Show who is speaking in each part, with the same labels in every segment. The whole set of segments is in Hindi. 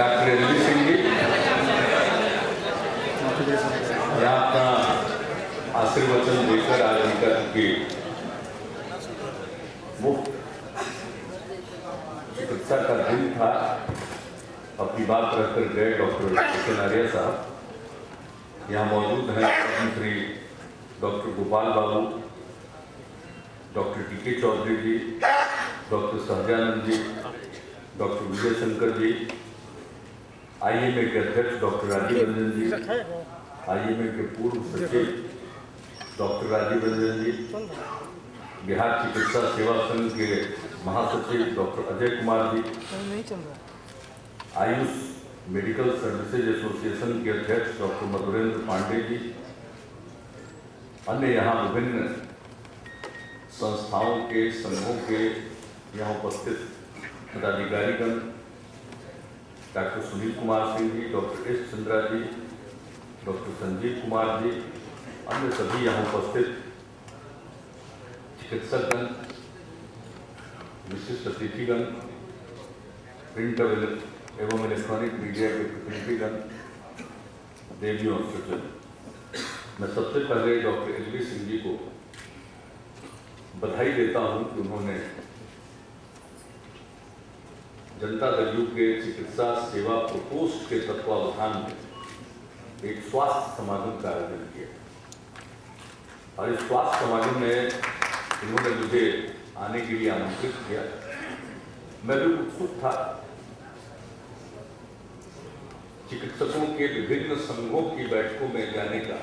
Speaker 1: डॉक्टर एलवी सिंह जी यहाँ अपना आशीर्वचन देकर आज उनका की मुफ्त चिकित्सा का दिन था, अपनी बात रखकर गए डॉक्टर कनारिया साहब। यहाँ मौजूद हैं श्री डॉक्टर गोपाल बाबू, डॉक्टर टीके चौधरी जी, डॉक्टर सहजानंद जी, डॉक्टर विजय शंकर जी, आईएमए के अध्यक्ष डॉक्टर राजीव रंजन जी, आईएमए के पूर्व सचिव डॉक्टर राजीव रंजन जी, बिहार चिकित्सा सेवा संघ के महासचिव doctor Ajay Kumar ji, Ayush medical services association के अध्यक्ष डॉक्टर मधुरेंद्र पांडे जी, अन्य यहाँ विभिन्न संस्थाओं के संघों के यहाँ उपस्थित पदाधिकारीगण, doctor Sunil Kumar Singh ji, doctor S Chandra जी, डॉक्टर संजीव कुमार जी, अन्य सभी यहाँ उपस्थित चिकित्सकगण, विशिष्ट अतिथिगण, प्रिंट एवं इलेक्ट्रॉनिक मीडिया के प्रतिनिधिगण, देवियों और सज्जन, मैं सबसे पहले डॉक्टर एलवी सिंह जी को बधाई देता हूं कि उन्होंने जनता दल यू के चिकित्सा सेवा प्रकोष्ठ के तत्वावधान में एक स्वास्थ्य समागम का आयोजन किया और इस स्वास्थ्य समागम में इन्होंने मुझे आने के लिए आमंत्रित किया। मैं भी उत्सुक था। चिकित्सकों के विभिन्न संघों की बैठकों में जाने का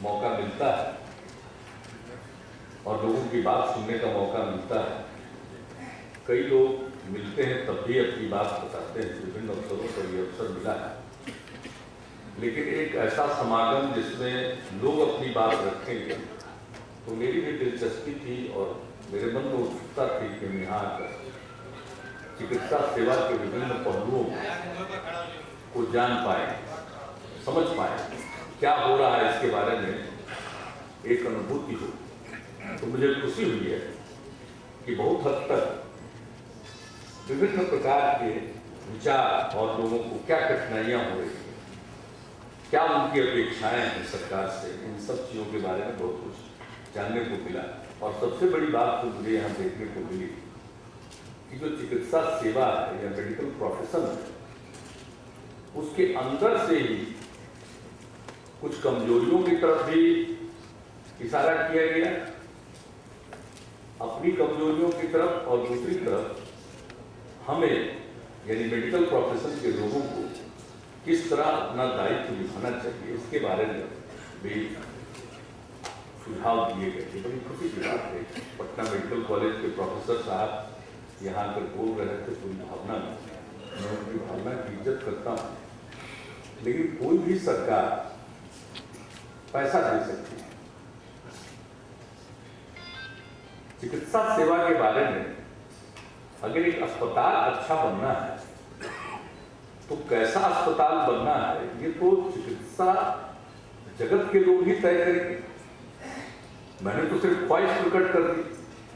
Speaker 1: मौका मिलता है और लोगों की बात सुनने का मौका मिलता है। कई लोग मिलते हैं तब भी अपनी बात बताते हैं, विभिन्न अवसरों पर यह अवसर मिला है, लेकिन एक ऐसा समागम जिसमें लोग अपनी बात रखेंगे तो मेरी भी दिलचस्पी थी और मेरे मन में उत्सुकता थी कि मैं यहाँ आकर चिकित्सा सेवा के विभिन्न पहलुओं को जान पाए, समझ पाए, क्या हो रहा है इसके बारे में एक अनुभूति हो। तो मुझे खुशी हुई है कि बहुत हद तक विभिन्न प्रकार के विचार और लोगों को क्या कठिनाइयां हो रही हैं, क्या उनकी अपेक्षाएं हैं सरकार से, इन सब चीज़ों के बारे में बहुत कुछ जानने को मिला। और सबसे बड़ी बात तो मुझे यहाँ देखने को मिली कि जो चिकित्सा सेवा है या मेडिकल प्रोफेशन है, उसके अंदर से ही कुछ कमजोरियों की तरफ भी इशारा किया गया, अपनी कमजोरियों की तरफ, और दूसरी तरफ हमें यानी मेडिकल प्रोफेशन के लोगों को किस तरह अपना दायित्व निभाना चाहिए, इसके बारे में भी सुझाव दिए गए। बड़ी खुशी की बात है। पटना मेडिकल कॉलेज के प्रोफेसर साहब यहाँ पर बोल रहे थे पूरी भावना में, मैं उनकी भावना की इज्जत करता हूँ, लेकिन कोई भी सरकार पैसा दे सकती है। चिकित्सा सेवा के बारे में अगर एक अस्पताल अच्छा बनना है तो कैसा अस्पताल बनना है ये तो चिकित्सा जगत के लोग ही तय करेंगे। मैंने तो सिर्फ ख्वाहिश प्रकट कर दी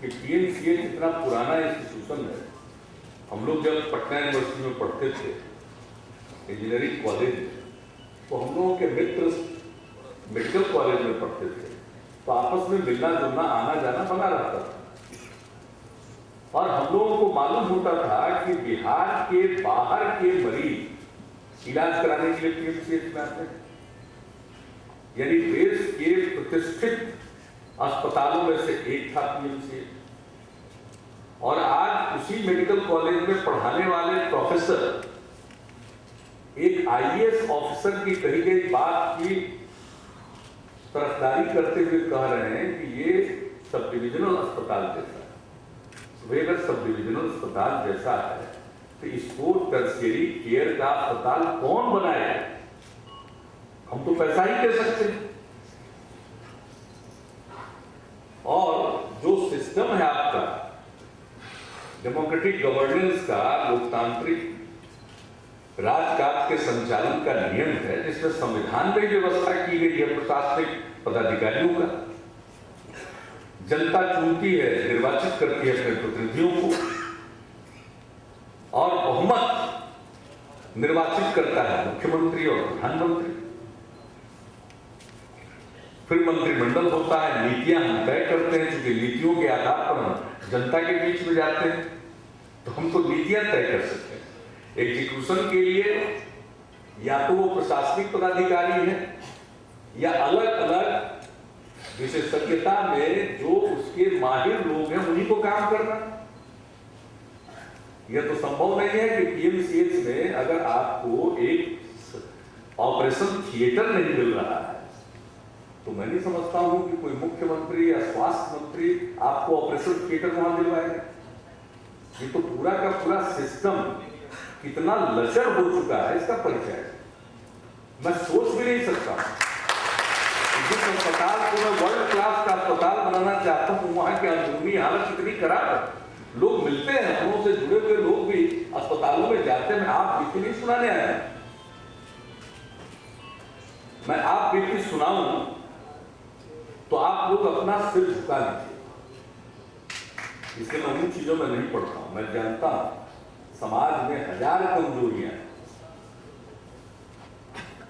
Speaker 1: कि पीएमसीएच इतना पुराना इंस्टीट्यूशन है। हम लोग जब पटना यूनिवर्सिटी में पढ़ते थे इंजीनियरिंग कॉलेज में, तो हम लोगों के मित्र मेडिकल कॉलेज में पढ़ते थे, तो आपस में मिलना जुलना आना जाना बना रहता था और हम लोगों को मालूम होता था कि बिहार के बाहर के मरीज इलाज कराने के लिए पीएमसीएच में आते हैं। यानी देश के प्रतिष्ठित अस्पतालों में से एक था पीएमसीएच। और आज उसी मेडिकल कॉलेज में पढ़ाने वाले प्रोफेसर एक आईएएस ऑफिसर की कही गई बात की तरफदारी करते हुए कह रहे हैं कि ये सब डिविजनल अस्पताल जैसा है। वे अगर सब डिविजनल अस्पताल जैसा है तो इसको टर्शियरी केयर का अस्पताल कौन बनाए? हम तो पैसा ही दे सकते हैं। और जो सिस्टम है आपका डेमोक्रेटिक गवर्नेंस का, लोकतांत्रिक राजकाज के संचालन का नियम है, जिसमें संविधान में व्यवस्था की गई है प्रशासनिक पदाधिकारियों का। जनता चुनती है, निर्वाचित करती है अपने प्रतिनिधियों को, और बहुमत निर्वाचित करता है मुख्यमंत्री और प्रधानमंत्री, फिर मंत्रिमंडल होता है, नीतियां हम तय करते हैं, क्योंकि नीतियों के आधार पर हम जनता के बीच में जाते हैं, तो हम तो नीतियां तय कर सकते हैं। एग्जीक्यूशन के लिए या तो वो प्रशासनिक पदाधिकारी है या अलग अलग विशेषज्ञता में जो उसके माहिर लोग हैं उन्हीं को काम करना। यह तो संभव नहीं है कि पीएमसीएच में अगर आपको एक ऑपरेशन थिएटर नहीं मिल रहा है तो मैं नहीं समझता हूं कि कोई मुख्यमंत्री या स्वास्थ्य मंत्री आपको ऑपरेशन थिएटर वहां दिलवाएगा। ये तो पूरा का पूरा सिस्टम कितना लचर हो चुका है इसका परिचय मैं सोच भी नहीं सकता। जिस अस्पताल को मैं वर्ल्ड क्लास का अस्पताल बनाना चाहता हूं वहां की अंदरूनी हालत कितनी खराब है। लोग मिलते हैं, हमलों से जुड़े हुए लोग भी अस्पतालों में जाते हैं। आप बीती नहीं सुनाने आया, मैं आप बीती सुनाऊं तो आप लोग अपना सिर झुका लीजिए। इसलिए मैं उन चीजों में नहीं पढ़ता हूं। मैं जानता हूं समाज में हजार कमजोरियां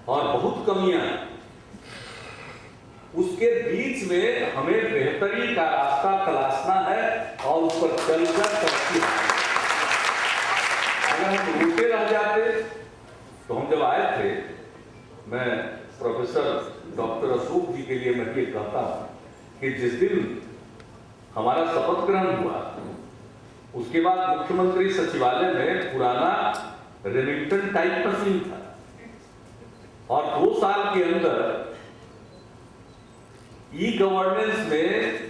Speaker 1: और बहुत कमियां, उसके बीच में हमें बेहतरी का रास्ता तलाशना है और उस पर चलकर तरक्की। अगर हम रोते रह जाते तो हम जब आए थे, मैं प्रोफेसर डॉक्टर अशोक जी के लिए मैं ये कहता हूं कि जिस दिन हमारा शपथ ग्रहण हुआ उसके बाद मुख्यमंत्री सचिवालय में पुराना रेमिंगटन टाइप मशीन था और 2 साल के अंदर ई गवर्नेंस में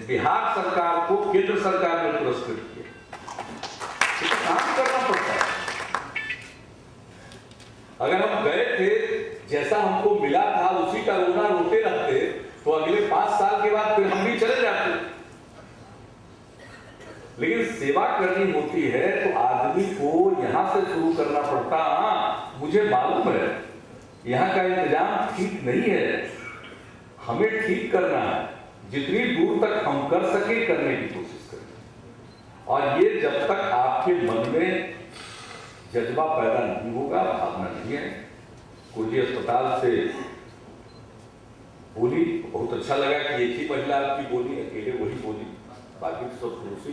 Speaker 1: बिहार सरकार को केंद्र सरकार ने पुरस्कृत किया। काम करना पड़ता है। अगर हम गए थे जैसा हमको मिला था उसी का रोना रोते रहते तो अगले 5 साल के बाद फिर हम भी चले जाते। लेकिन सेवा करनी होती है तो आदमी को यहां से शुरू करना पड़ता। हाँ, मुझे मालूम है यहां का इंतजाम ठीक नहीं है, हमें ठीक करना है। जितनी दूर तक हम कर सके करने की कोशिश करें। और ये जब तक आपके मन में जज्बा पैदा नहीं होगा, भावना नहीं है। कुर्जी अस्पताल से बोली, बहुत अच्छा लगा कि एक ही महिला आपकी बोली, अकेले वही बोली, बाकी सब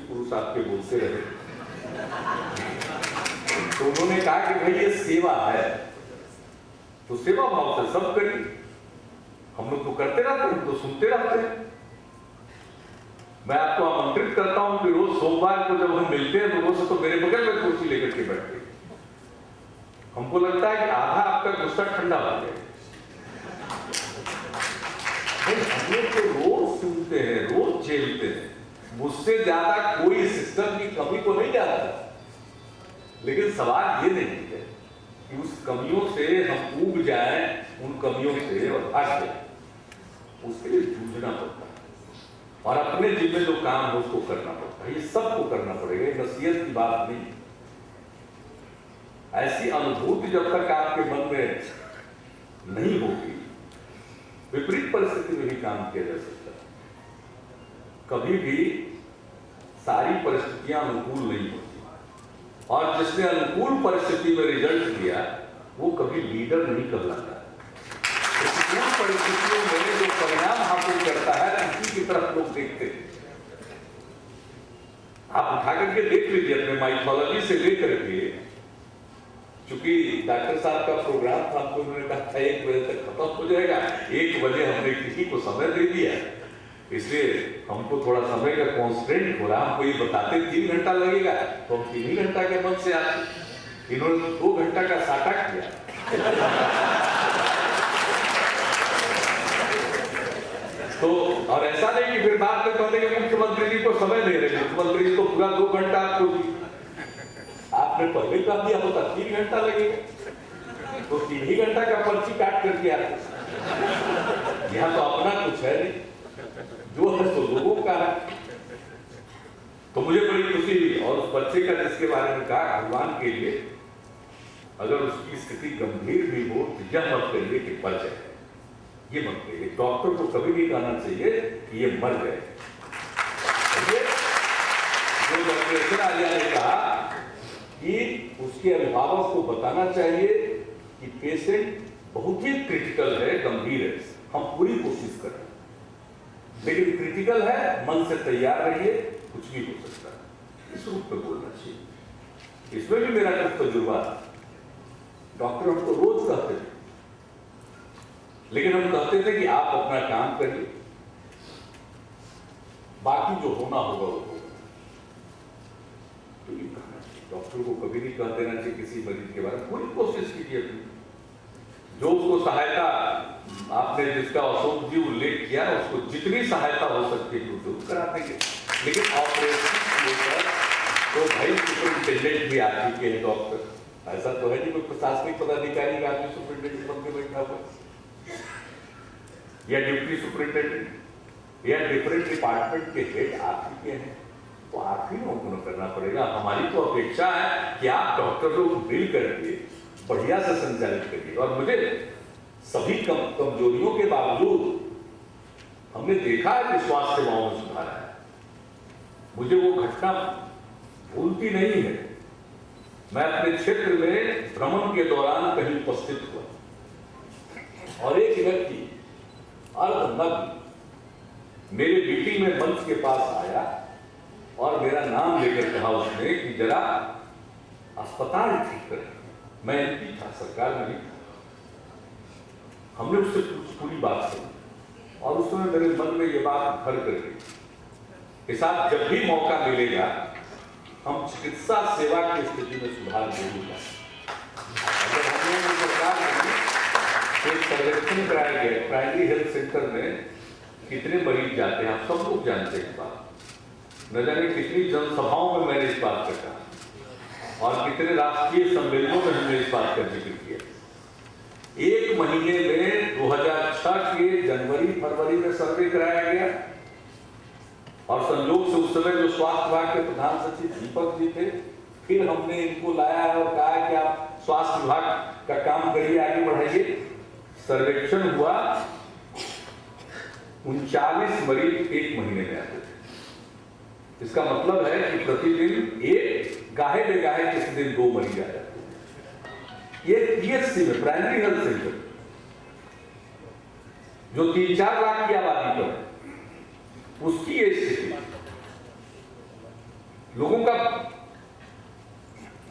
Speaker 1: पुरुष आपके बोलते रहे। तो उन्होंने कहा कि भाई ये सेवा है तो सेवा भाव से सब करिए। हम लोग तो करते रहते हैं, तो सुनते रहते हैं। मैं आपको आमंत्रित करता हूं कि रोज सोमवार को जब हम मिलते हैं लोगों से तो मेरे बगल में कुर्सी लेकर के बैठते। हमको लगता है कि आधा आपका गुस्सा ठंडा हो जाए। हम लोग तो रोज सुनते हैं, रोज झेलते हैं। मुझसे ज्यादा कोई सिस्टम की कमी को नहीं जानता। लेकिन सवाल ये नहीं है कि उस कमियों से हम ऊब जाएं, उन कमियों से और भाग जाएं। उसके लिए जूझना पड़ता है और अपने जिम्मे जो काम है उसको करना पड़ता है। ये सबको करना पड़ेगा, नसीहत की बात नहीं। ऐसी अनुभूति जब तक आपके मन में नहीं होगी, विपरीत परिस्थिति में भी काम किया जा सकता है। कभी भी सारी परिस्थितियां अनुकूल नहीं होती और जिसने अनुकूल परिस्थिति में रिजल्ट दिया वो कभी लीडर नहीं कहलाता। प्रतिकूल परिस्थितियों में जो परिणाम हासिल करता है उसी की तरफ लोग देखते हैं। आप उठा करके देख लीजिए अपने माइथोलॉजी से लेकर के, चूंकि डॉक्टर साहब का प्रोग्राम था, हमको उन्होंने कहा था 1 बजे तक खत्म हो जाएगा। 1 बजे हमने किसी को समय दे दिया, इसलिए हमको थोड़ा समय का कॉन्स्टेंट हो रहा। हमको ये बताते 3 घंटा लगेगा तो हम 3 ही घंटा के मन से आते। इन्होंने 2 घंटा का साटा किया। तो और ऐसा नहीं कि फिर बात में कहते कि मुख्यमंत्री जी को समय दे रहे। मुख्यमंत्री जी तो पूरा 2 घंटा आपको दी, आपने पहले कहा दिया होता 3 घंटा लगेगा तो 3 ही घंटा का पर्ची काट करके आते। यहाँ तो अपना कुछ है नहीं, जो है तो लोगों का है। तो मुझे बड़ी खुशी हुई। और उस बच्चे का जिसके बारे में कहा, भगवान के लिए अगर उसकी स्थिति गंभीर भी हो तो यह मत करिए कि बच जाए, ये मत करिए। डॉक्टर को कभी नहीं कहना चाहिए कि ये मर गए। जो डॉक्टर आलिया ने कहा कि उसके अभिभावक को बताना चाहिए कि पेशेंट बहुत ही क्रिटिकल है, गंभीर है, हम पूरी कोशिश कर रहे हैं, लेकिन क्रिटिकल है, मन से तैयार रहिए, कुछ भी हो सकता है, इस रूप में बोलना चाहिए। इसमें भी मेरा कुछ तजुर्बा, डॉक्टर हमको रोज कहते थे, लेकिन हम कहते थे कि आप अपना काम करिए, बाकी जो होना होगा वो होगा। तो ये कहना चाहिए, डॉक्टर को कभी नहीं कह देना चाहिए किसी मरीज के बारे में, पूरी कोशिश कीजिए अपनी, जो उसको सहायता, आपने जिसका अशोक जी उल्लेख किया, उसको जितनी सहायता हो सकती है जरूर करा देंगे। लेकिन ऑपरेशन तो भाई सुपरिंटेंडेंट भी आ चुके हैं डॉक्टर, ऐसा तो है नहीं कोई प्रशासनिक पदाधिकारी का आदमी सुपरिंटेंडेंट बन के बैठा हुआ या डिप्टी सुपरिंटेंडेंट या डिफरेंट डिपार्टमेंट के हेड आ चुके हैं, तो आप ही लोगों को करना पड़ेगा। हमारी तो अपेक्षा है कि आप डॉक्टर लोग मिल करके बढ़िया से संचालित करिए। और मुझे सभी कमजोरियों के बावजूद हमने देखा है कि स्वास्थ्य सेवाओं में सुधार है, मुझे वो घटना भूलती नहीं है। मैं अपने क्षेत्र में भ्रमण के दौरान कहीं उपस्थित हुआ और एक व्यक्ति अर्धनग्न मेरे मीटिंग में मंच के पास आया और मेरा नाम लेकर कहा उसने कि जरा अस्पताल ठीक करें। मैं एमपी था, सरकार में नहीं था। हमने उससे पूरी बात सुनी और उस समय मेरे मन में ये बात घर कर गई कि साहब जब भी मौका मिलेगा हम चिकित्सा सेवा की स्थिति में सुधार जरूर करें। अगर हमने सरकार में एक सर्वेक्षण कराया गया प्राइमरी हेल्थ सेंटर में कितने मरीज जाते हैं, आप सब लोग जानते हैं बात, न जाने कितनी जनसभाओं में मैंने इस बात का कहा और कितने राष्ट्रीय सम्मेलनों में हमने इस बात का जिक्र किया। एक महीने में 2006 के जनवरी फरवरी में सर्वे कराया गया और संयोग से उस समय जो स्वास्थ्य विभाग के प्रधान सचिव दीपक जी थे, फिर हमने इनको लाया और कहा कि आप स्वास्थ्य विभाग का काम करिए, आगे बढ़ाइए। सर्वेक्षण हुआ, 39 मरीज एक महीने में आते थे। इसका मतलब है कि प्रतिदिन एक गाहे बेगाहे किसी दिन 2 मरीज आ जाते हैं। ये पीएचसी में प्राइमरी हेल्थ सेंटर जो 3-4 लाख की आबादी पर है, उसकी ये स्थिति, लोगों का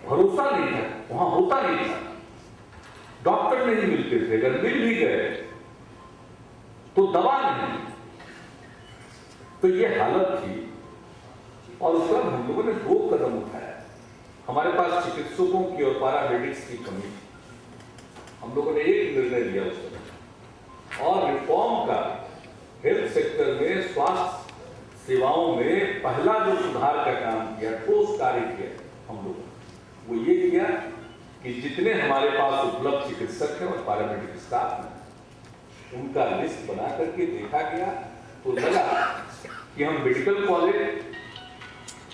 Speaker 1: भरोसा नहीं था, वहां होता नहीं था, डॉक्टर नहीं मिलते थे, अगर मिल भी गए तो दवा नहीं, तो ये हालत थी। और उस पर हम लोगों ने 2 कदम उठाया। हमारे पास चिकित्सकों की और पैरामेडिक्स की कमी थी, हम लोगों ने एक निर्णय लिया उस समय और रिफॉर्म का हेल्थ सेक्टर में स्वास्थ्य सेवाओं में पहला जो सुधार का काम किया, ठोस कार्य किया हम लोगों ने, वो ये किया कि जितने हमारे पास उपलब्ध चिकित्सक हैं और पैरामेडिक स्टाफ हैं, उनका लिस्ट बना करके देखा गया तो लगा कि हम medical college,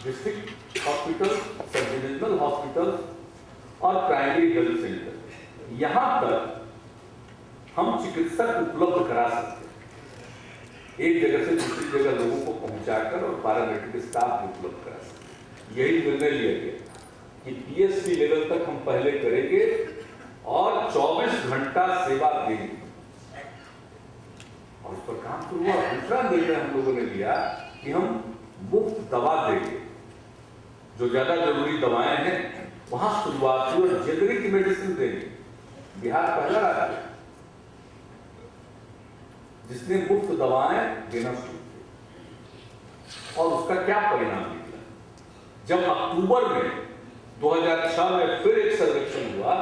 Speaker 1: district hospital, sub divisional hospital और प्राइमरी हेल्थ सेंटर, यहां तक हम चिकित्सक उपलब्ध करा सकते हैं, एक जगह से दूसरी जगह लोगों को पहुंचाकर और पैरामेडिक स्टाफ भी उपलब्ध करा सकते। यही निर्णय लिया गया कि पीएचसी लेवल तक हम पहले करेंगे और 24 घंटा सेवा देंगे, और उस पर काम शुरू हुआ। दूसरा निर्णय हम लोगों ने लिया कि हम मुफ्त दवा देंगे, जो ज्यादा जरूरी दवाएं हैं वहां शुरुआती और जेनरिक मेडिसिन देंगे। बिहार पहला राज्य है जिसने मुफ्त दवाएं देना शुरू किया। और उसका क्या परिणाम निकला? जब अक्टूबर में 2006 में फिर एक सर्वेक्षण हुआ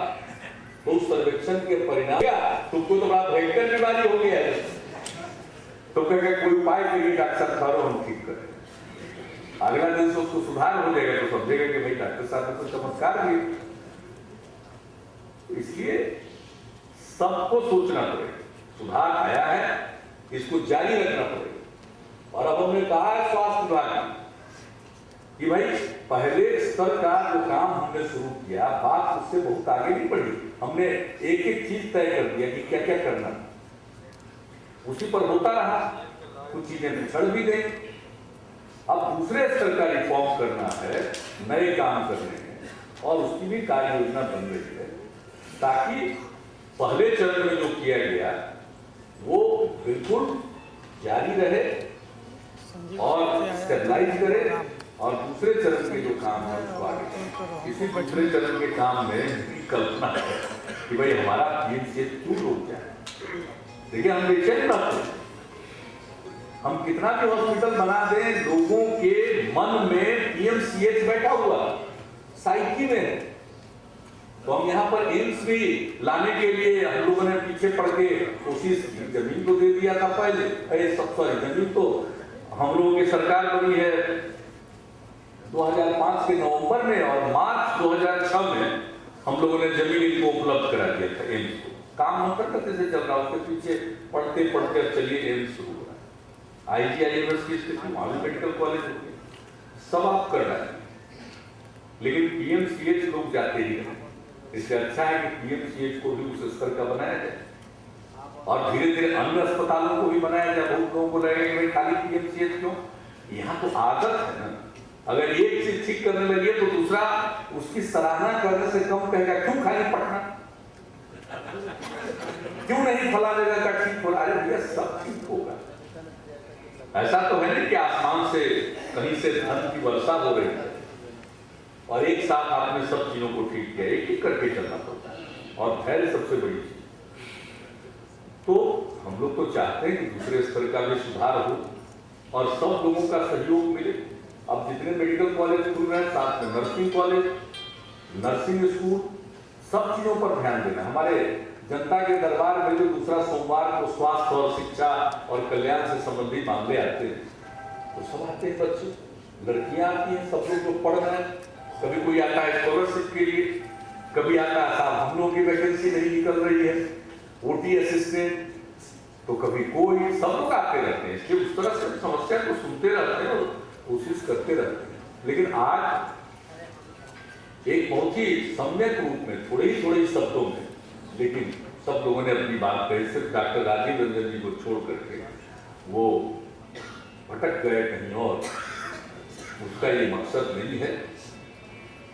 Speaker 1: तो उस सर्वेक्षण के परिणाम क्या, तुमको तो बड़ा भयंकर बीमारी हो गया है, तो कहेगा कोई उपाय करिए डॉक्टर साहब, हम ठीक करें। अगला दिन से उसको सुधार हो जाएगा तो समझेगा कि भाई डॉक्टर साहब ने तो चमत्कार किया। इसलिए सबको सोचना पड़ेगा, सुधार आया है, इसको जारी रखना पड़ेगा। और अब हमने कहा है स्वास्थ्य विभाग कि भाई पहले स्तर का जो काम हमने शुरू किया, बात उससे बहुत आगे नहीं बढ़ी, हमने एक एक चीज तय कर दिया कि क्या क्या करना, उसी पर होता रहा, कुछ चीजें बिछड़ भी गई। अब दूसरे स्तर का रिफॉर्म करना है, नए काम करने हैं, और उसकी भी कार्य योजना बन रही है, ताकि पहले चरण में जो किया गया वो बिल्कुल जारी रहे और स्टेबलाइज करे, और दूसरे चरण के जो काम है उसको आगे। इसी दूसरे चरण के काम में कल्पना है कि भाई हमारा पीएमसीएच क्यों रुक जाए। देखिए, हम बेचैन रहते हैं, हम कितना भी हॉस्पिटल बना दें, लोगों के मन में पीएमसीएच बैठा हुआ साइकी में। तो हम यहाँ पर एम्स भी लाने के लिए हम लोगों ने पीछे पड़ के कोशिश की, जमीन को दे दिया था पहले, सब सॉरी जमीन तो हम लोगों की सरकार बनी है 2005 के नवंबर में, और मार्च 2006 में हम लोगों ने जमीन इनको उपलब्ध करा दिया था एम्स को। काम हम करते से चल रहा, उसके पीछे पढ़ते पढ़ते अब चलिए एम्स शुरू हो रहा है, IGIMS की स्थिति, वहां भी मेडिकल कॉलेज हो गए, सब आप कर रहे हैं, लेकिन पीएमसीएच लोग जाते ही हैं। इससे अच्छा है कि पीएमसीएच को भी उस स्तर का बनाया जाए, और धीरे धीरे अन्य अस्पतालों को भी बनाया जाए। बहुत लोगों को लगेगा कि खाली पीएमसीएच क्यों, यहाँ तो आदत है ना, अगर एक चीज ठीक करने लगे तो दूसरा उसकी सराहना करने से कम कहेगा, क्यों खाली पटना, क्यों नहीं फला जगह का ठीक हो रहा है, भैया सब ठीक होगा। ऐसा तो है नहीं कि आसमान से कहीं से धन की वर्षा हो रही है और एक साथ आपने सब चीजों को ठीक किया, एक एक करके चलना पड़ता है, और धैर्य सबसे बड़ी चीज। तो हम लोग तो चाहते हैं कि दूसरे स्तर का भी सुधार हो और सब लोगों का सहयोग मिले। अब जितने मेडिकल कॉलेज खुल रहे हैं, साथ में नर्सिंग कॉलेज, नर्सिंग स्कूल, सब चीजों पर ध्यान देना। हमारे जनता के दरबार में जो दूसरा सोमवार को स्वास्थ्य और शिक्षा और कल्याण से संबंधित मामले आते हैं, तो सब आते हैं बच्चे, लड़कियां आती हैं, सब लोग जो पढ़ रहे हैं, कभी कोई आता है स्कॉलरशिप के लिए, कभी आता है साहब हम लोगों की वैकेंसी नहीं निकल रही है, ओटी असिस्टेंट, तो कभी कोई, सब लोग आते रहते हैं। इसलिए उस तरह से समस्या को सुनते रहते हैं और कोशिश करते रहते हैं। लेकिन आज एक बहुत ही सम्यक रूप में, थोड़े ही शब्दों में, लेकिन सब लोगों ने अपनी बात कही। सिर्फ डॉक्टर राजीव रंजन जी को छोड़ करके वो भटक गए कहीं और, उसका ये मकसद नहीं है।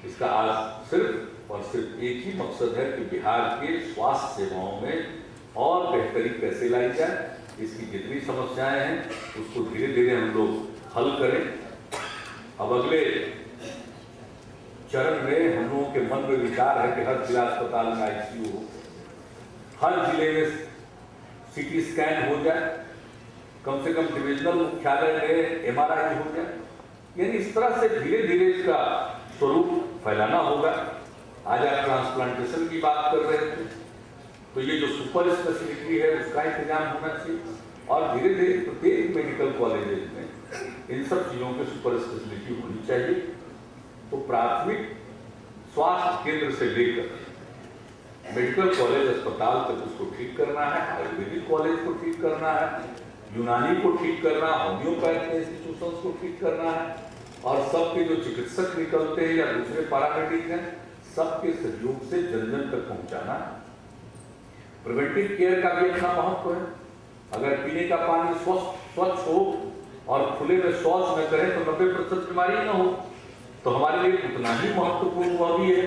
Speaker 1: इसका आज सिर्फ और सिर्फ एक ही मकसद है कि बिहार के स्वास्थ्य सेवाओं में और बेहतरी कैसे लाई जाए, इसकी जितनी समस्याएं हैं उसको धीरे धीरे हम लोग हल करें। अब अगले चरण में हम लोगों के मन में विचार है कि हर जिला अस्पताल में ICU हो, हर जिले में CT स्कैन हो जाए, कम से कम डिविजनल मुख्यालय में MRI हो जाए। यानी इस तरह से धीरे धीरे इसका स्वरूप फैलाना होगा। आज आप ट्रांसप्लांटेशन की बात कर रहे थे, तो ये जो सुपर स्पेशलिटी है उसका इंतजाम होना चाहिए, और धीरे धीरे प्रत्येक मेडिकल कॉलेज में इन सब चीजों की सुपर स्पेशलिटी होनी चाहिए। तो प्राथमिक स्वास्थ्य केंद्र से लेकर मेडिकल कॉलेज अस्पताल तक उसको ठीक करना है, आयुर्वेदिक कॉलेज को ठीक करना है, यूनानी को ठीक करना, होम्योपैथ इंस्टीट्यूशंस को ठीक करना है, और सबके जो चिकित्सक निकलते हैं या दूसरे पैरामेडिक हैं, सबके सहयोग से जन जन तक पहुंचाना है। प्रिवेंटिव केयर का भी अपना महत्व है। अगर पीने का पानी स्वच्छ हो और खुले में शौच न करें तो 90% बीमारी न हो, तो हमारे लिए उतना ही महत्वपूर्ण वह भी है।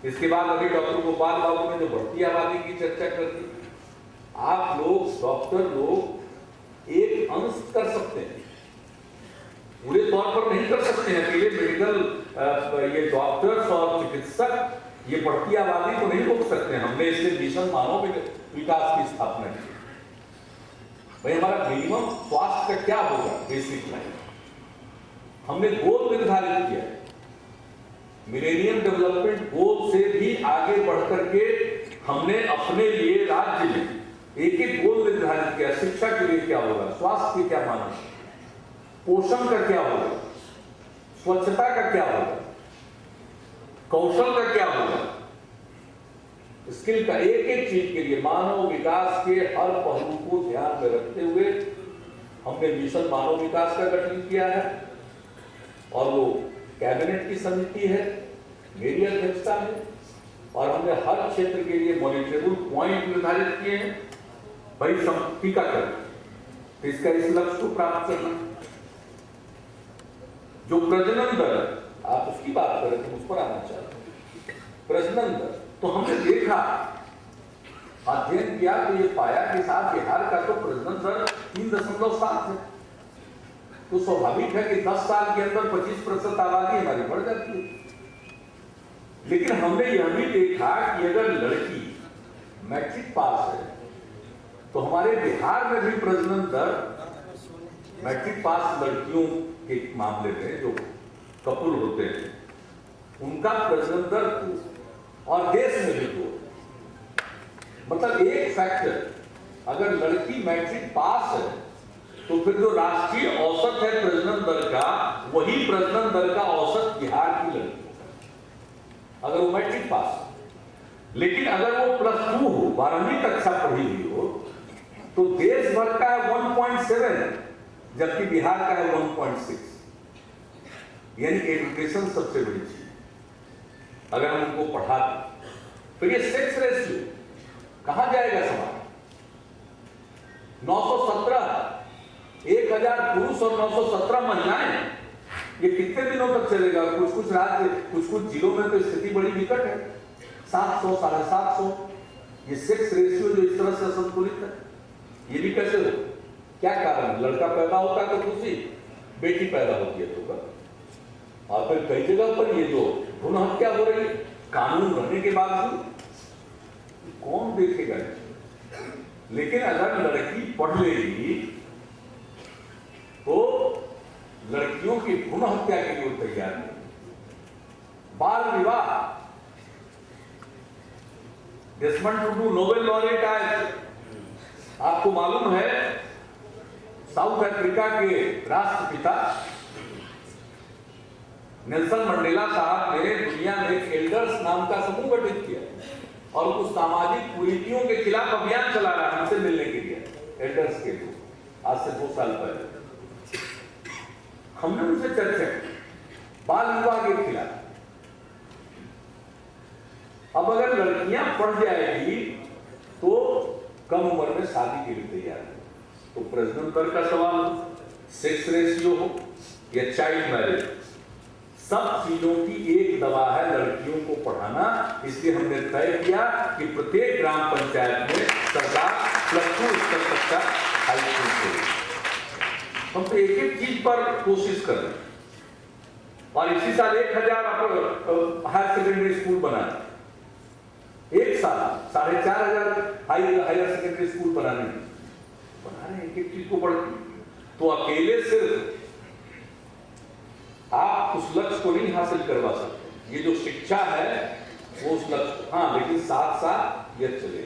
Speaker 1: इसके बाद अभी डॉक्टर गोपाल बाबू ने जो बढ़ती आबादी की चर्चा कर दी, आप लोग डॉक्टर लोग एक अंश कर सकते हैं, पूरे तौर पर नहीं कर सकते हैं। अकेले मेडिकल ये डॉक्टर्स और चिकित्सक ये बढ़ती आबादी को नहीं रोक सकते। हमने इसलिए मिशन मानव विकास की स्थापना की। भाई हमारा मिनिमम स्वास्थ्य का क्या होगा, बेसिक लाइन हमने गोल निर्धारित किया। मिलेनियम डेवलपमेंट गोल से भी आगे बढ़ करके हमने अपने लिए राज्य में एक एक गोल निर्धारित किया। शिक्षा के लिए क्या होगा, स्वास्थ्य के क्या मानक, पोषण का क्या होगा, स्वच्छता का क्या होगा, कौशल का क्या होगा, स्किल का, एक एक चीज के लिए मानव विकास के हर पहलू को ध्यान में रखते हुए हमने मिशन मानव विकास का गठन किया है, और वो कैबिनेट की समिति है, मेरी अध्यक्षता में, और हमने हर क्षेत्र के लिए मॉनिटरेबल पॉइंट निर्धारित किए हैं। भाई टीकाकरण, इसका इस लक्ष्य को प्राप्त करना, जो प्रजनन दर आप उसकी बात करें तो उस पर आना चाहते हैं। प्रजनन दर तो हमने देखा, अध्ययन किया तो ये पाया कि साथ बिहार का तो प्रजनन दर 3.7 है। तो स्वाभाविक है कि 10 साल के अंदर 25% आबादी हमारी बढ़ जाती है। लेकिन हमने यह भी देखा कि अगर लड़की मैट्रिक पास है तो हमारे बिहार में भी प्रजनन दर मैट्रिक पास लड़कियों के मामले में जो कपुल होते हैं उनका प्रजनन दर 2 और देश में भी 2। मतलब एक फैक्टर, अगर लड़की मैट्रिक पास है तो फिर जो राष्ट्रीय औसत है प्रजनन दर का, वही प्रजनन दर का औसत बिहार की लड़की अगर वो मैट्रिक पास हो। लेकिन अगर वो +2 हो, 12वीं कक्षा पढ़ी हुई हो, तो देश भर का है 1.7 जबकि बिहार का है 1.6। यानी एजुकेशन सबसे बड़ी चीज अगर हम उनको पढ़ा दें। फिर ये सेक्स रेशियो कहां जाएगा समाज? 917 1000 पुरुष और 917 महिलाएं, ये कितने दिनों तक चलेगा? कुछ राज्य कुछ जिलों में तो स्थिति बड़ी विकट है, 700 750। ये सेक्स रेशियो जो इस तरह से असंतुलित है, ये भी कैसे हो? क्या कारण? लड़का पैदा होता है तो खुशी, बेटी पैदा होती है तो और फिर कई जगह पर ये जो भ्रूण हत्या हो रही है कानून रहने के बावजूद, कौन देखेगा? लेकिन अगर लड़की पढ़ लेगी तो लड़कियों की भ्रूण हत्या के लिए तैयार नहीं। बाल विवाह, डेस्मंड टुडू नोबेल लॉरेट आए, आपको मालूम है साउथ अफ्रीका के राष्ट्रपिता नेल्सन मंडेला साहब ने दुनिया में एल्डर्स नाम का समूह गठित किया और कुछ सामाजिक कुरीतियों के खिलाफ अभियान चला रहा है हमसे मिलने के लिए, एल्डर्स के लिए। आज से 2 साल पहले हमने उनसे चर्चा की बाल विवाह के खिलाफ। अब अगर लड़कियां पढ़ जाएगी तो कम उम्र में शादी के लिए तैयार है, तो प्रजनन दर का सवाल हो, सेक्स रेशियो हो या चाइल्ड मैरिज, सब चीजों की एक दवा है लड़कियों को पढ़ाना। इसलिए हमने तय किया कि प्रत्येक ग्राम पंचायत में सरकार +2 स्तर तक का हाई स्कूल खोले। हम तो एक चीज पर कोशिश कर रहे हैं और इसी साल 1000 हायर सेकेंडरी स्कूल बनाए, एक साल 4500 हायर सेकेंडरी स्कूल बना रहे हैं, एक चीज को बढ़। तो अकेले सिर्फ आप उस लक्ष्य को नहीं हासिल करवा सकते। ये जो शिक्षा है वो उस लक्ष्य, हाँ, लेकिन साथ साथ ये चले,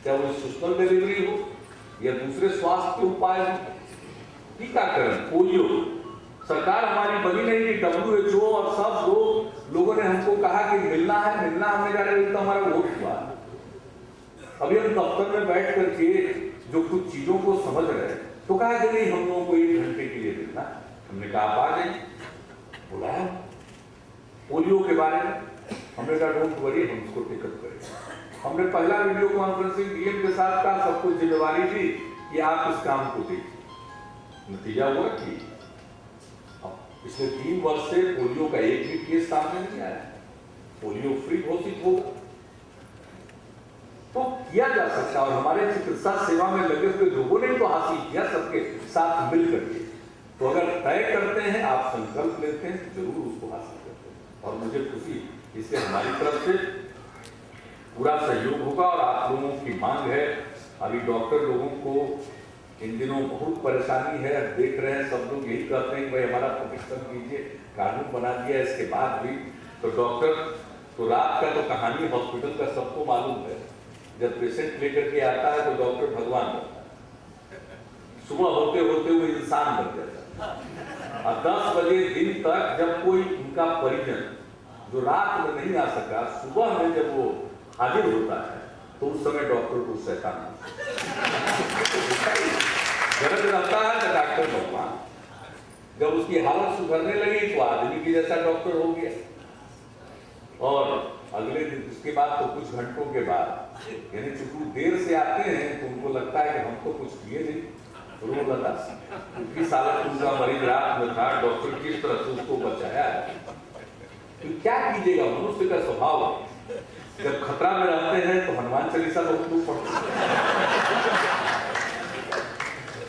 Speaker 1: चाहे वो सूचना डिलीवरी हो या दूसरे स्वास्थ्य के उपाय हो, टीकाकरण, पोलियो। सरकार हमारी बनी नहीं कि WHO और सब लोगों ने हमको कहा कि मिलना है, हमने कहा तो हमारा वोट हुआ। अभी हम दफ्तर में बैठ करके जो कुछ चीजों को समझ रहे हैं तो कहा कि नहीं हम लोगों को 1 घंटे के लिए मिलना। हमने कहा आप आ जाइए, बुलाया। पोलियो के बारे में हमने कहा डोंट वरी, हम उसको टेकअप करेंगे। हमने पहला वीडियो कॉन्फ्रेंसिंग डीएम के साथ का सब कुछ जिम्मेवारी थी कि आप इस काम को देखिए। नतीजा हुआ कि पिछले 3 वर्ष से पोलियो का एक भी केस सामने नहीं आया, पोलियो फ्री घोषित होगा। तो किया जा सकता और हमारे चिकित्सा सेवा में लगे हुए लोगों ने तो हासिल किया सबके साथ मिल करके। तो अगर तय करते हैं, आप संकल्प लेते हैं, जरूर उसको हासिल करते हैं और मुझे खुशी, इससे हमारी तरफ से पूरा सहयोग होगा। और आप लोगों की मांग है, अभी डॉक्टर लोगों को इन दिनों बहुत परेशानी है, देख रहे हैं सब लोग यही कहते हैं कि भाई हमारा प्रोटेक्शन कीजिए, कानून बना दिया, इसके बाद भी तो डॉक्टर तो रात का तो कहानी हॉस्पिटल का सबको मालूम है, जब पेशेंट लेकर के आता है तो डॉक्टर भगवान बनता है, सुबह होते होते वो इंसान बन जाता है। और 10 बजे दिन तक जब कोई उनका परिजन जो रात में नहीं आ सका, सुबह में जब वो हाजिर होता है तो उस समय डॉक्टर को शैतान गरज रहता है तो डॉक्टर भगवान। जब उसकी हालत सुधरने लगी तो आदमी की जैसा डॉक्टर हो गया। और अगले दिन उसके बाद तो कुछ घंटों के बाद, यानी चूंकि देर से आते हैं तो उनको लगता है कि हम तो कुछ किए नहीं, रो लगा क्योंकि साला उनका मरीज रात में था, डॉक्टर किस तरह से उसको बचाया। तो क्या कीजिएगा, मनुष्य का स्वभाव है, जब खतरा में रहते हैं तो हनुमान चालीसा बहुत लोग पढ़ते हैं।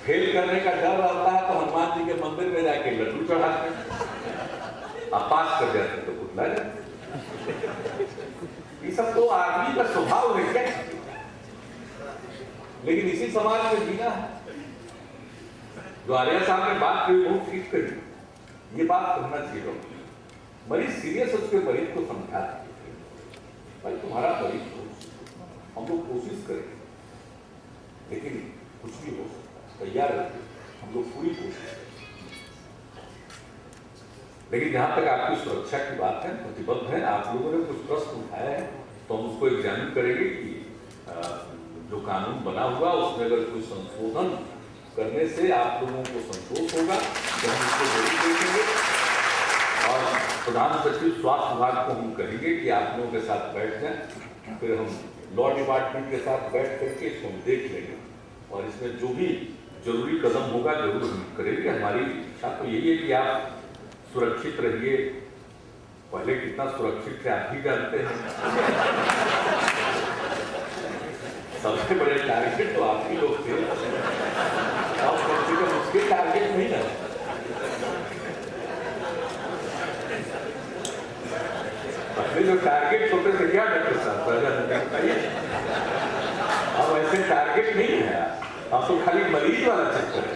Speaker 1: फेल करने का डर रहता है तो हनुमान जी के मंदिर में जाके लड्डू चढ़ाते हैं, आप पास कर जाते तो कुछ लगे। ये सब तो आदमी का स्वभाव है क्या, लेकिन इसी समाज में जीना है। जो आर्या साहब ने बात की वो ठीक करी, ये बात करना चाहिए। मरीज सीरियस, उसके मरीज को समझा भाई तुम्हारा मरीज हो, हम लोग कोशिश करें, लेकिन कुछ भी हो सकता, तैयार रहिए, हम लोग पूरी कोशिश करें। लेकिन जहां तक आपकी सुरक्षा की बात है, प्रतिबद्ध है। आप लोगों ने कुछ प्रश्न उठाया है तो हम उसको एग्जामिन करेंगे कि जो कानून बना हुआ उसमें अगर कोई संशोधन करने से आप लोगों को संतोष होगा तो हम उसको जरूर देखेंगे। और प्रधान सचिव स्वास्थ्य विभाग को हम कहेंगे कि आप लोगों के साथ बैठ जाएं, फिर हम लॉ डिपार्टमेंट के साथ बैठ करके इसको हम देख लेंगे और इसमें जो भी जरूरी कदम होगा जरूर हम करेंगे। हमारी इच्छा तो यही है कि आप सुरक्षित रहिए। पहले कितना सुरक्षित थे आप भी जानते हैं। सबसे बड़े टारगेट तो आप ही लोग थे, और कम से कम उसके टारगेट नहीं ना। पहले जो टारगेट होते थे क्या डॉक्टर साहब, अब ऐसे टारगेट नहीं है, अब तो खाली मरीज वाला चक्कर है।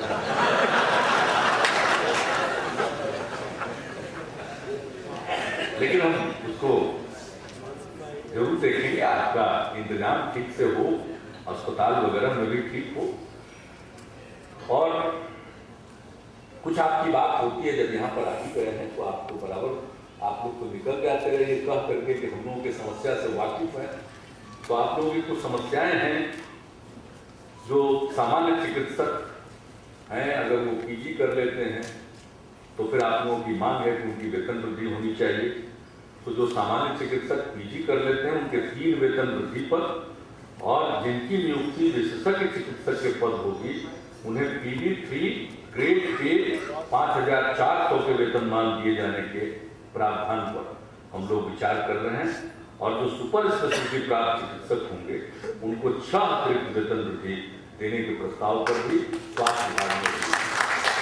Speaker 1: लेकिन हम उसको जरूर देखेंगे, आपका इंतजाम ठीक से हो, अस्पताल वगैरह में भी ठीक हो। और कुछ आपकी बात होती है जब यहाँ पर आ ही गए हैं तो आपको बराबर आप लोग तो निकल जाते रहे कह करके कि हम लोगों की समस्या से वाकिफ है। तो आप लोगों की कुछ समस्याएं हैं जो सामान्य चिकित्सक हैं, अगर वो पीजी कर लेते हैं तो फिर आप लोगों की मांग है कि उनकी वेतन वृद्धि होनी चाहिए। तो जो सामान्य चिकित्सक पीजी कर लेते हैं उनके 3 वेतन वृद्धि पर, और जिनकी नियुक्ति विशेषज्ञ चिकित्सक के पद होगी उन्हें PG3 ग्रेड के 5400 के वेतनमान दिए जाने के प्रावधान पर हम लोग विचार कर रहे हैं। और जो सुपर स्पेशलिटी प्राप्त चिकित्सक होंगे उनको 6 अतिरिक्त वेतन वृद्धि देने के प्रस्ताव पर भी स्वास्थ्य विभाग में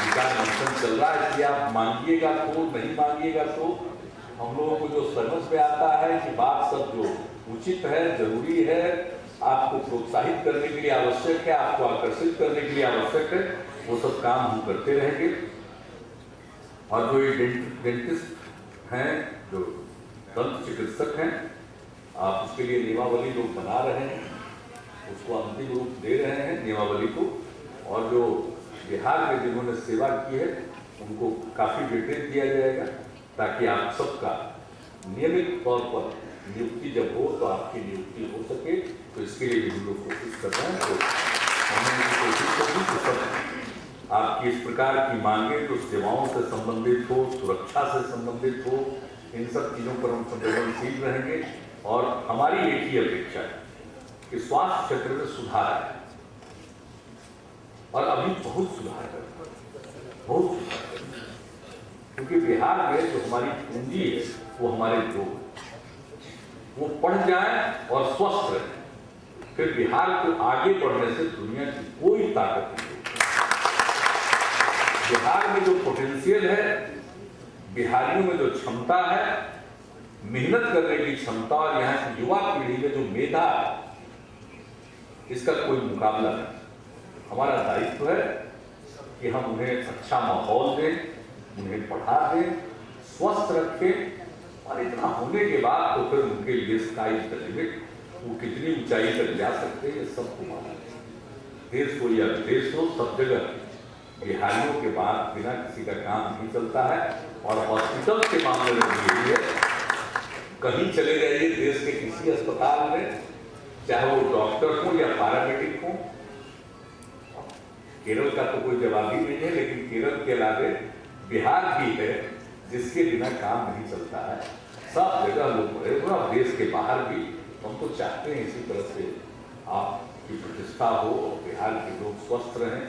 Speaker 1: विचार मंथन चल रहा है। इसलिए आप मांगिएगा तो, नहीं मांगिएगा तो, हम लोगों को जो समझ में आता है कि बात सब जो उचित है, जरूरी है, आपको प्रोत्साहित करने के लिए आवश्यक है, आपको आकर्षित करने के लिए आवश्यक है, वो सब काम हम करते रहेंगे। और जो ये डेंटिस्ट हैं, जो दंत चिकित्सक हैं, आप उसके लिए नियमावली लोग बना रहे हैं, उसको अंतिम रूप दे रहे हैं नियमावली को। और जो बिहार में जिन्होंने सेवा की है उनको काफी वेटेज दिया जाएगा ताकि आप सबका नियमित तौर पर नियुक्ति जब हो तो आपकी नियुक्ति हो सके। तो इसके लिए भी हम लोग कोशिश कर रहे हैं। तो हमने कोशिश करी कि सब आपकी इस प्रकार की मांगे जो सेवाओं से संबंधित हो, सुरक्षा से संबंधित हो, इन सब चीज़ों पर हम संवेदनशील रहेंगे। और हमारी एक ही अपेक्षा है कि स्वास्थ्य क्षेत्र में सुधार है, और अभी बहुत सुधार है, बहुत सुधार है। क्योंकि बिहार में जो हमारी पूंजी है वो हमारे लोग, वो पढ़ जाए और स्वस्थ रहे, फिर बिहार को आगे बढ़ने से दुनिया की कोई ताकत नहीं। बिहार में जो पोटेंशियल है, बिहारियों में जो क्षमता है, मेहनत करने की क्षमता, और यहाँ की युवा पीढ़ी में जो मेधा है, इसका कोई मुकाबला नहीं। हमारा दायित्व है कि हम उन्हें अच्छा माहौल दें, उन्हें पढ़ा दें, स्वस्थ रखें, और इतना होने के बाद तो फिर उनके लिए स्काई इज द लिमिट, वो कितनी ऊंचाई तक जा सकते हैं ये सबको मालूम है। देश हो या विदेश हो, सब जगह बिहारियों के बाद बिना किसी का काम नहीं चलता है। और हॉस्पिटल के मामले में यही है, कहीं चले जाइए देश के किसी अस्पताल में, चाहे वो डॉक्टर हो या पैरामेडिक हो, केरल का तो कोई जवाब ही नहीं है, लेकिन केरल के अलावे बिहार भी है जिसके बिना काम नहीं चलता है। सब जगह लोग बड़े हुए, और देश के बाहर भी हम तो चाहते हैं इसी तरह से आपकी प्रतिष्ठा हो और बिहार के लोग स्वस्थ रहें।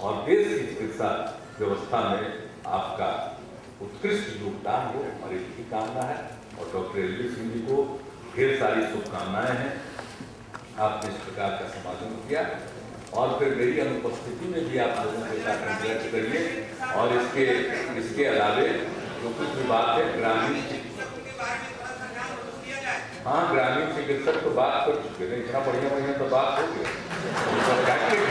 Speaker 1: और देश की चिकित्सा व्यवस्था में आपका उत्कृष्ट योगदान हो, हमारी यही कामना है। और डॉक्टर एल सिंह जी को ढेर सारी शुभकामनाएं हैं, आपने इस प्रकार का समागम किया और फिर मेरी अनुपस्थिति में भी आप लोगों के साथ इंटरेक्ट करिए। और इसके अलावे जो कुछ भी बात है ग्रामीण चिकित्सक तो बात कर चुके हैं, इतना बढ़िया तो बात हो गया।